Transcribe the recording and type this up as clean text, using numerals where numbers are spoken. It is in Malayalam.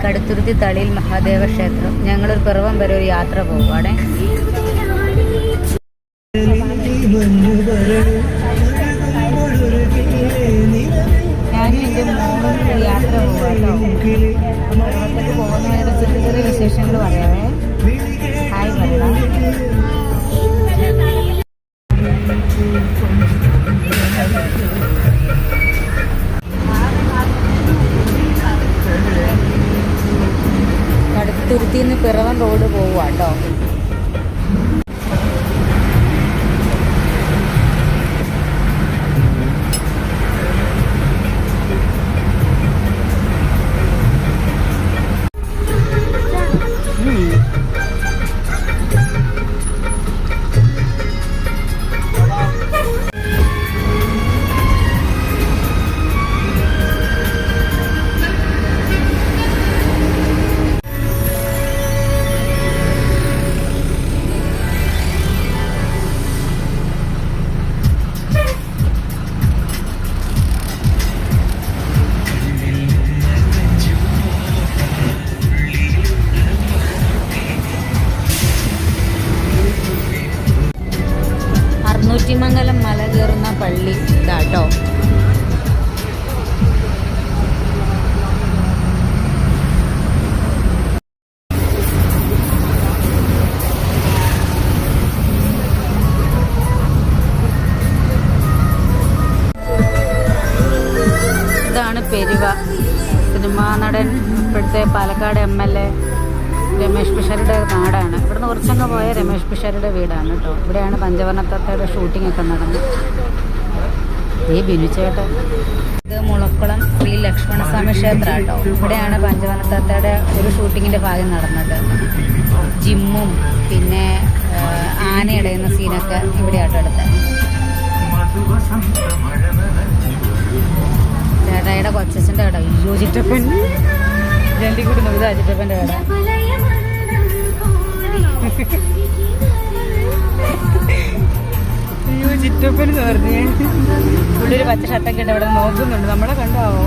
കടുത്തുരുത്തി തളിയിൽ മഹാദേവ ക്ഷേത്രം. ഞങ്ങളൊരു പിറവം വരെ ഒരു യാത്ര പോകുവാണേ. ഞാനും എൻ്റെ മോളും ഒരു യാത്ര പോകാം കേട്ടോ. പിറവത്തേക്ക് പോകുന്നതിൻ്റെ ചെറിയ ചെറിയ വിശേഷങ്ങൾ പറയാവേ. ഹായ് പറയാം. കടുത്തുരുത്തിയിൽ നിന്ന് പിറവം റോഡ് പോവുക കേട്ടോ. ഊറ്റിമംഗലം മല കയറുന്ന പള്ളി ഇതാട്ടോ. ഇതാണ് പെരുവ. സിനിമാ നടൻ ഇപ്പോഴത്തെ പാലക്കാട് MLA രമേഷ് പിഷാരുടെ നാടാണ്. ഇവിടുന്ന് കുറച്ചങ്ങ് പോയ രമേഷ് പിഷാരുടെ വീടാണ് കേട്ടോ. ഇവിടെയാണ് പഞ്ചവർണ്ണത്തത്തയുടെ ഷൂട്ടിംഗ് ഒക്കെ നടന്നത്. ഈ ബിനുചേട്ടൻ. ഇത് മുളക്കുളം ശ്രീ ലക്ഷ്മണസ്വാമി ക്ഷേത്രം കേട്ടോ. ഇവിടെയാണ് പഞ്ചവർണ്ണത്തത്തയുടെ ഒരു ഷൂട്ടിങ്ങിൻ്റെ ഭാഗം നടന്നത്. ജിമ്മും പിന്നെ ആന ഇടയുന്ന സീനൊക്കെ ഇവിടെയാട്ടോ എടുത്തത്. ചേട്ടായിയുടെ കൊച്ചച്ഛൻ്റെ കട. അയ്യോ ചിറ്റപ്പൻ രണ്ടി കൂടി നോക്കിയതാ ചിറ്റപ്പൻ്റെ കട. അയ്യോ ചിറ്റപ്പൻ എന്ന് പറഞ്ഞേ. പുള്ളിയൊരു പച്ച ഷർട്ടൊക്കെ ഇട്ട് അവിടെ നോക്കുന്നുണ്ട്. നമ്മളെ കണ്ടാവോ?